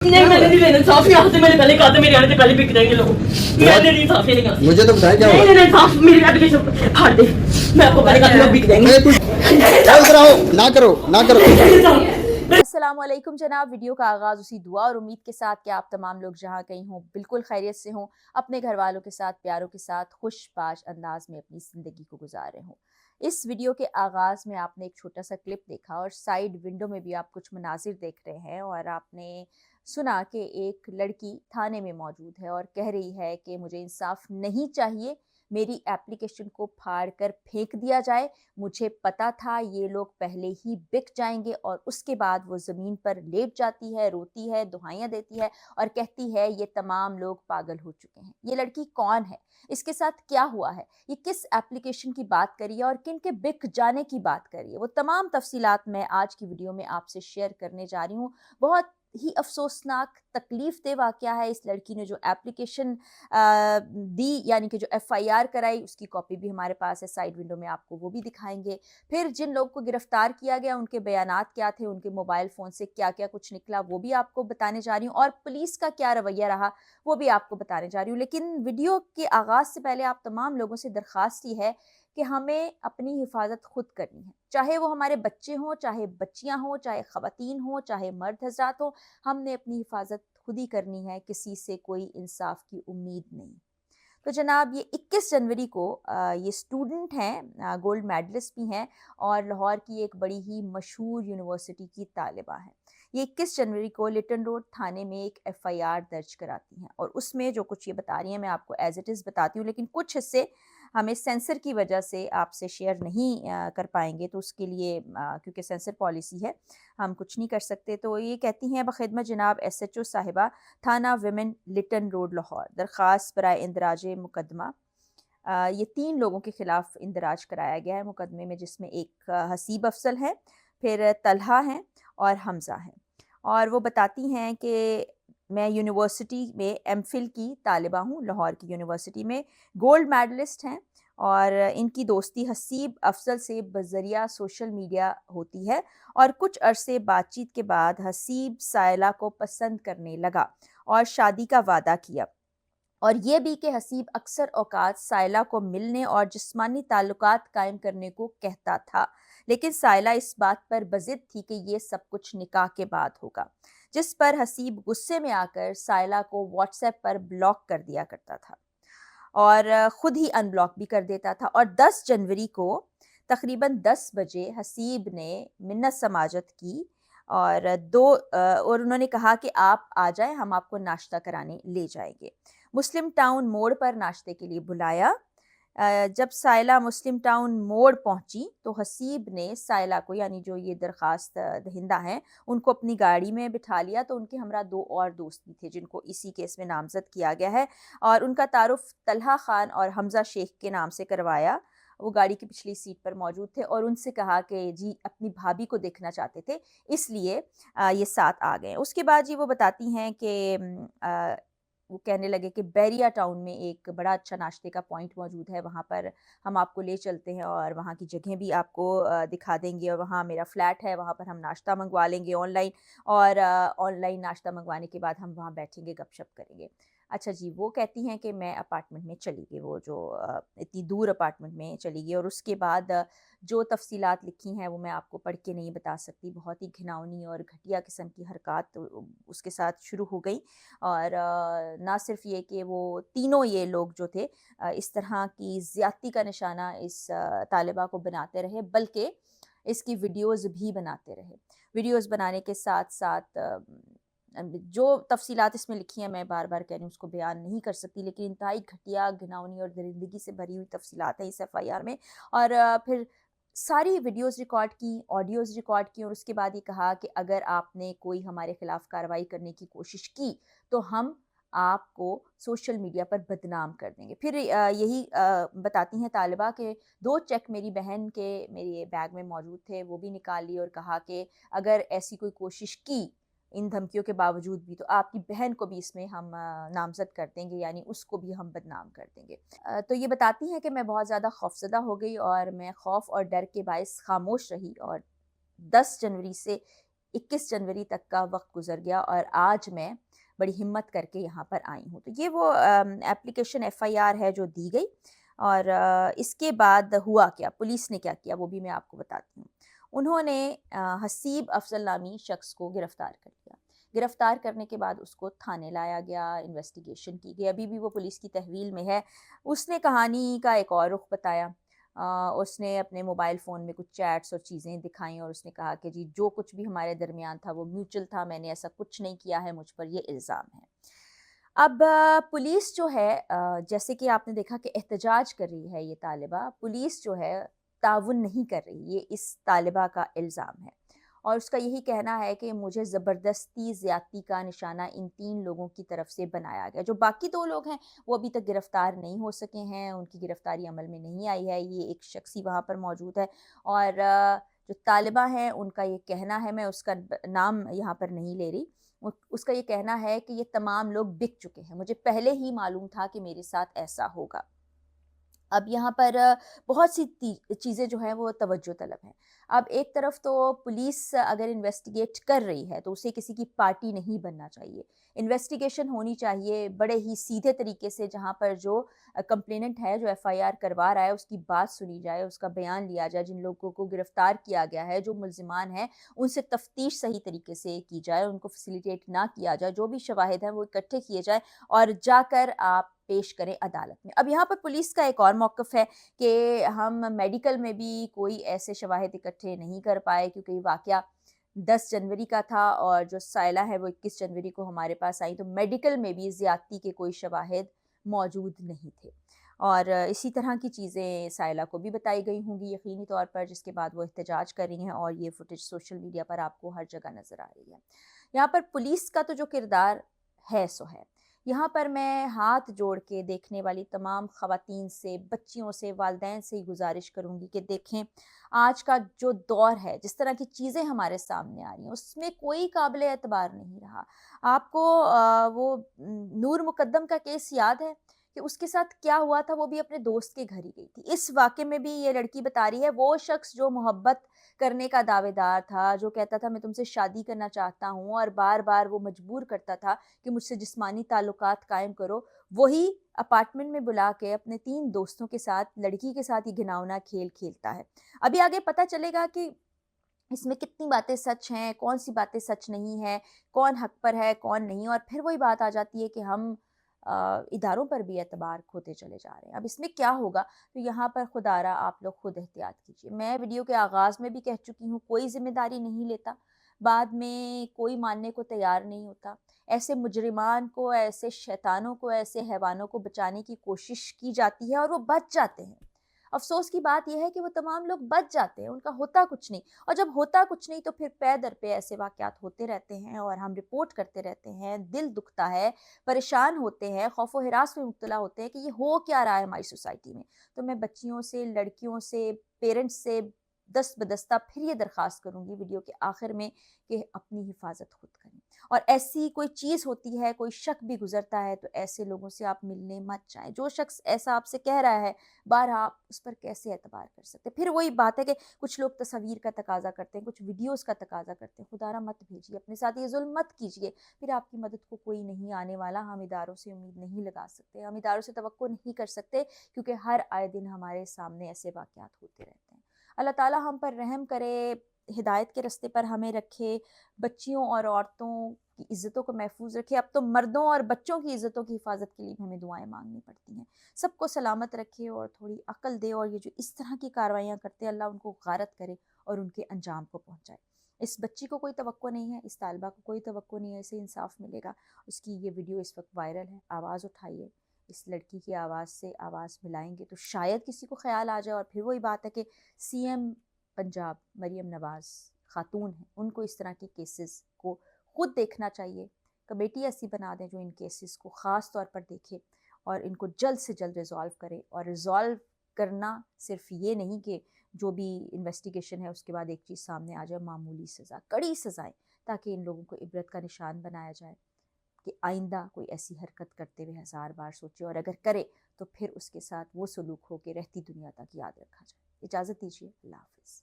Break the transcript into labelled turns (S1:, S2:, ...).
S1: नहीं मैंने नहीं लेना इंसाफ, यहाँ से मैंने पहले कहा था मेरे आने से पहले बिक जाएंगे लोग। मैंने नहीं इंसाफ लेने का।
S2: मुझे तो बताया क्या
S1: नहीं
S2: हुआ?
S1: नहीं इंसाफ, मेरी एप्लीकेशन फाड़ दे। मैं आपको पहले कहा था लोग बिक जाएंगे।
S2: चल रहा हो, ना करो ना करो।
S3: अस्सलामुअलैकुम जनाब, वीडियो का आगाज़ उसी दुआ और उम्मीद के साथ कि आप तमाम लोग जहाँ कहीं हों बिल्कुल खैरियत से हों, अपने घर वालों के साथ, प्यारों के साथ खुशबाश अंदाज में अपनी ज़िंदगी को गुजार रहे हों। इस वीडियो के आगाज़ में आपने एक छोटा सा क्लिप देखा और साइड विंडो में भी आप कुछ मनाजिर देख रहे हैं और आपने सुना कि एक लड़की थाने में मौजूद है और कह रही है कि मुझे इंसाफ नहीं चाहिए, मेरी एप्लीकेशन को फाड़ कर फेंक दिया जाए। मुझे पता था ये लोग पहले ही बिक जाएंगे। और उसके बाद वो ज़मीन पर लेट जाती है, रोती है, दुहाइयाँ देती है और कहती है ये तमाम लोग पागल हो चुके हैं। ये लड़की कौन है, इसके साथ क्या हुआ है, ये किस एप्लीकेशन की बात करिए और किन के बिक जाने की बात करिए, वो तमाम तफसीलात मैं आज की वीडियो में आपसे शेयर करने जा रही हूँ। बहुत ही अफसोसनाक तकलीफ दे वाक़या है। इस लड़की ने जो एप्लीकेशन दी, यानी कि जो एफआईआर कराई, उसकी कॉपी भी हमारे पास है, साइड विंडो में आपको वो भी दिखाएंगे। फिर जिन लोगों को गिरफ्तार किया गया उनके बयानात क्या थे, उनके मोबाइल फ़ोन से क्या क्या कुछ निकला, वो भी आपको बताने जा रही हूँ और पुलिस का क्या रवैया रहा वो भी आपको बताने जा रही हूँ। लेकिन वीडियो के आगाज़ से पहले आप तमाम लोगों से दरख्वास्त ये है कि हमें अपनी हिफाजत खुद करनी है, चाहे वो हमारे बच्चे हों, चाहे बच्चियां हों, चाहे ख़वातीन हों, चाहे मर्द हज़रात हों। हमने अपनी हिफाजत खुद ही करनी है, किसी से कोई इंसाफ की उम्मीद नहीं। तो जनाब, ये 21 जनवरी को ये स्टूडेंट हैं, गोल्ड मेडलिस्ट भी हैं और लाहौर की एक बड़ी ही मशहूर यूनिवर्सिटी की तालिबा हैं। ये 21 जनवरी को लिटन रोड थाने में एक एफआईआर दर्ज कराती हैं और उसमें जो कुछ ये बता रही हैं मैं आपको एज इट इज़ बताती हूँ, लेकिन कुछ हिस्से हमें सेंसर की वजह से आपसे शेयर नहीं कर पाएंगे, तो उसके लिए क्योंकि सेंसर पॉलिसी है हम कुछ नहीं कर सकते। तो ये कहती हैं, बखिदमत जनाब एसएचओ साहिबा, थाना विमेन लिटन रोड लाहौर, दरख्वास्त बराए इंदराज मुकदमा। ये 3 लोगों के ख़िलाफ़ इंदराज कराया गया है मुकदमे में, जिसमें एक हसीब अफसल है, फिर तलहा हैं और हमज़ा हैं। और वो बताती हैं कि मैं यूनिवर्सिटी में एमफिल की तालिबा हूँ, लाहौर की यूनिवर्सिटी में, गोल्ड मेडलिस्ट हैं और इनकी दोस्ती हसीब अफसल से बज़रिया सोशल मीडिया होती है और कुछ अरसे बातचीत के बाद हसीब सायला को पसंद करने लगा और शादी का वादा किया। और ये भी कि हसीब अक्सर औकात सायला को मिलने और जिस्मानी ताल्लुकात कायम करने को कहता था, लेकिन सायला इस बात पर बज़िद थी कि ये सब कुछ निकाह के बाद होगा, जिस पर हसीब गुस्से में आकर सायला को व्हाट्सएप पर ब्लॉक कर दिया करता था और ख़ुद ही अनब्लॉक भी कर देता था। और 10 जनवरी को तकरीबन 10 बजे हसीब ने मिन्नत समाजत की और उन्होंने कहा कि आप आ जाएं, हम आपको नाश्ता कराने ले जाएंगे। मुस्लिम टाउन मोड़ पर नाश्ते के लिए बुलाया। जब सायला मुस्लिम टाउन मोड़ पहुंची तो हसीब ने सायला को, यानी जो ये दरख्वास्त दहिंदा हैं, उनको अपनी गाड़ी में बिठा लिया। तो उनके हमरा 2 और दोस्त भी थे जिनको इसी केस में नामजद किया गया है और उनका तारुफ तलहा खान और हमज़ा शेख के नाम से करवाया। वो गाड़ी की पिछली सीट पर मौजूद थे और उनसे कहा कि जी अपनी भाभी को देखना चाहते थे, इसलिए ये साथ आ गए। उसके बाद जी वो बताती हैं कि वो कहने लगे कि बैरिया टाउन में एक बड़ा अच्छा नाश्ते का पॉइंट मौजूद है, वहाँ पर हम आपको ले चलते हैं और वहाँ की जगह भी आपको दिखा देंगे और वहाँ मेरा फ़्लैट है, वहाँ पर हम नाश्ता मंगवा लेंगे ऑनलाइन और ऑनलाइन नाश्ता मंगवाने के बाद हम वहाँ बैठेंगे, गपशप करेंगे। अच्छा जी, वो कहती हैं कि मैं अपार्टमेंट में चली गई, वो जो इतनी दूर अपार्टमेंट में चली गई और उसके बाद जो तफ़सीलात लिखी हैं वो मैं आपको पढ़ के नहीं बता सकती। बहुत ही घिनौनी और घटिया किस्म की हरकत उसके साथ शुरू हो गई और ना सिर्फ ये कि वो तीनों ये लोग जो थे इस तरह की ज़्यादती का निशाना इस तालिबा को बनाते रहे, बल्कि इसकी वीडियोज़ भी बनाते रहे। वीडियोज़ बनाने के साथ साथ जो तफ़सीलात इसमें लिखी हैं मैं बार-बार कह रही हूँ उसको बयान नहीं कर सकती, लेकिन इंतहाई घटिया, घिनौनी और दरिंदगी से भरी हुई तफ़सीलात हैं इस एफआईआर में। और फिर सारी वीडियोज़ रिकॉर्ड की, ऑडियोज़ रिकॉर्ड की और उसके बाद ये कहा कि अगर आपने कोई हमारे ख़िलाफ़ कार्रवाई करने की कोशिश की तो हम आपको सोशल मीडिया पर बदनाम कर देंगे। फिर यही बताती हैं तालिबा के 2 चेक मेरी बहन के मेरे बैग में मौजूद थे, वो भी निकाल लिए और कहा कि अगर ऐसी कोई कोशिश की इन धमकियों के बावजूद भी, तो आपकी बहन को भी इसमें हम नामज़द कर देंगे, यानी उसको भी हम बदनाम कर देंगे। तो ये बताती हैं कि मैं बहुत ज़्यादा खौफ़ज़दा हो गई और मैं खौफ़ और डर के बायस ख़ामोश रही और 10 जनवरी से 21 जनवरी तक का वक्त गुजर गया और आज मैं बड़ी हिम्मत करके यहाँ पर आई हूँ। तो ये वो एप्लीकेशन एफआईआर है जो दी गई और इसके बाद हुआ क्या, पुलिस ने क्या किया वो भी मैं आपको बताती हूँ। उन्होंने हसीब अफजल नामी शख्स को गिरफ्तार कर लिया। गिरफ्तार करने के बाद उसको थाने लाया गया, इन्वेस्टिगेशन की गई, अभी भी वो पुलिस की तहवील में है। उसने कहानी का एक और रुख बताया। उसने अपने मोबाइल फ़ोन में कुछ चैट्स और चीज़ें दिखाई और उसने कहा कि जी जो कुछ भी हमारे दरमियान था वो म्यूचुअल था, मैंने ऐसा कुछ नहीं किया है, मुझ पर ये इल्ज़ाम है। अब पुलिस जो है जैसे कि आपने देखा कि एहतजाज कर रही है ये तालिबा, पुलिस जो है ताउन नहीं कर रही, ये इस तालिबा का इल्ज़ाम है। और उसका यही कहना है कि मुझे ज़बरदस्ती ज़्यादती का निशाना इन 3 लोगों की तरफ से बनाया गया। जो बाकी 2 लोग हैं वो अभी तक गिरफ़्तार नहीं हो सके हैं, उनकी गिरफ़्तारी अमल में नहीं आई है, ये एक शख़्स ही वहाँ पर मौजूद है। और जो तालिबा हैं उनका ये कहना है, मैं उसका नाम यहाँ पर नहीं ले रही, उसका ये कहना है कि ये तमाम लोग बिक चुके हैं, मुझे पहले ही मालूम था कि मेरे साथ ऐसा होगा। अब यहाँ पर बहुत सी चीज़ें जो हैं वो तवज्जो तलब हैं। अब एक तरफ तो पुलिस अगर इन्वेस्टिगेट कर रही है तो उसे किसी की पार्टी नहीं बनना चाहिए। इन्वेस्टिगेशन होनी चाहिए बड़े ही सीधे तरीके से, जहाँ पर जो कंप्लेनेंट है, जो एफआईआर करवा रहा है, उसकी बात सुनी जाए, उसका बयान लिया जाए, जिन लोगों को गिरफ्तार किया गया है, जो मुल्ज़िमान हैं, उनसे तफ्तीश सही तरीके से की जाए, उनको फैसिलिटेट ना किया जाए, जो भी शवाहिद हैं वो इकट्ठे किए जाएँ और जाकर आप पेश करें अदालत में। अब यहाँ पर पुलिस का एक और मौक़िफ़ है कि हम मेडिकल में भी कोई ऐसे शवाहिद इकट्ठे नहीं कर पाए क्योंकि ये वाक़या 10 जनवरी का था और जो साइला है वो 21 जनवरी को हमारे पास आई, तो मेडिकल में भी ज़्यादती के कोई शवाहिद मौजूद नहीं थे। और इसी तरह की चीज़ें साइला को भी बताई गई होंगी यकीनी तौर पर, जिसके बाद वो एहतजाज कर रही हैं और ये फुटेज सोशल मीडिया पर आपको हर जगह नज़र आ रही है। यहाँ पर पुलिस का तो जो किरदार है सो है। यहाँ पर मैं हाथ जोड़ के देखने वाली तमाम ख़वातीन से, बच्चियों से, वालिदैन से ही गुज़ारिश करूँगी कि देखें, आज का जो दौर है, जिस तरह की चीज़ें हमारे सामने आ रही हैं, उसमें कोई काबिल एतबार नहीं रहा। आपको वो नूर मुकद्दम का केस याद है कि उसके साथ क्या हुआ था? वो भी अपने दोस्त के घर ही गई थी। इस वाक़ये में भी ये लड़की बता रही है, वो शख़्स जो मोहब्बत करने का दावेदार था, जो कहता था मैं तुमसे शादी करना चाहता हूँ और बार-बार वो मजबूर करता था कि मुझसे जिस्मानी ताल्लुकात कायम करो, वही अपार्टमेंट में बुला के अपने 3 दोस्तों के साथ, लड़की के साथ ये घिनौना खेल खेलता है। अभी आगे पता चलेगा कि इसमें कितनी बातें सच हैं, कौन-सी बातें सच नहीं हैं, कौन हक पर है, कौन नहीं, और फिर वही बात आ जाती है कि हम इदारों पर भी एतबार खोते चले जा रहे हैं। अब इसमें क्या होगा? तो यहाँ पर खुदारा आप लोग खुद एहतियात कीजिए। मैं वीडियो के आगाज़ में भी कह चुकी हूँ, कोई ज़िम्मेदारी नहीं लेता, बाद में कोई मानने को तैयार नहीं होता। ऐसे मुजरिमान को, ऐसे शैतानों को, ऐसे हैवानों को बचाने की कोशिश की जाती है और वो बच जाते हैं। अफ़सोस की बात ये है कि वो तमाम लोग बच जाते हैं, उनका होता कुछ नहीं, और जब होता कुछ नहीं तो फिर पे दर पे ऐसे वाक़यात होते रहते हैं और हम रिपोर्ट करते रहते हैं, दिल दुखता है, परेशान होते हैं, खौफ़ व हिरास में मुब्तला होते हैं कि ये हो क्या रहा है हमारी सोसाइटी में। तो मैं बच्चियों से, लड़कियों से, पेरेंट्स से दस्त-बदस्ता फिर ये दरख़्वास्त करूँगी वीडियो के आखिर में कि अपनी हिफाज़त खुद करें। और ऐसी कोई चीज़ होती है, कोई शक भी गुज़रता है, तो ऐसे लोगों से आप मिलने मत जाएँ। जो शख़्स ऐसा आपसे कह रहा है, बारहा आप उस पर कैसे एतबार कर सकते हैं? फिर वही बात है कि कुछ लोग तस्वीर का तकाज़ा करते हैं, कुछ वीडियोज़ का तकाज़ा करते हैं। खुदारा मत भेजिए, अपने साथ ये ज़ुल्म मत कीजिए, फिर आपकी मदद को कोई नहीं आने वाला। हम इदारों से उम्मीद नहीं लगा सकते, हम इदारों से तवक्को नहीं कर सकते क्योंकि हर आए दिन हमारे सामने ऐसे वाक़यात होते रहते हैं। अल्लाह ताला हम पर रहम करे, हिदायत के रास्ते पर हमें रखे, बच्चियों और औरतों की इज़्ज़तों को महफूज़ रखे। अब तो मर्दों और बच्चों की इज़्ज़तों की हिफाज़त के लिए भी हमें दुआएँ माँगनी पड़ती हैं। सबको सलामत रखे और थोड़ी अक्ल दे, और ये जो इस तरह की कार्रवाइयाँ करते हैं, अल्लाह उनको गारत करे और उनके अंजाम को पहुँचाए। इस बच्ची को कोई तवक्को नहीं है, इस तालिबा को कोई तवक्को नहीं है, इसे इंसाफ़ मिलेगा। उसकी ये वीडियो इस वक़्त वायरल है, आवाज़ उठाइए। इस लड़की की आवाज़ से आवाज़ मिलाएँगे तो शायद किसी को ख़्याल आ जाए। और फिर वही बात है कि सीएम पंजाब मरियम नवाज़ खातून हैं, उनको इस तरह के केसेस को खुद देखना चाहिए। कमेटी ऐसी बना दें जो इन केसेस को ख़ास तौर पर देखे और इनको जल्द से जल्द रिज़ॉल्व करे। और रिज़ॉल्व करना सिर्फ ये नहीं कि जो भी इन्वेस्टिगेशन है उसके बाद एक चीज़ सामने आ जाए, मामूली सज़ा, कड़ी सज़ाएँ, ताकि इन लोगों को इबरत का निशान बनाया जाए कि आइंदा कोई ऐसी हरकत करते हुए 1000 बार सोचे, और अगर करे तो फिर उसके साथ वो सलूक हो के रहती दुनिया तक याद रखा जाए। इजाज़त दीजिए, अल्लाह हाफ़िज़।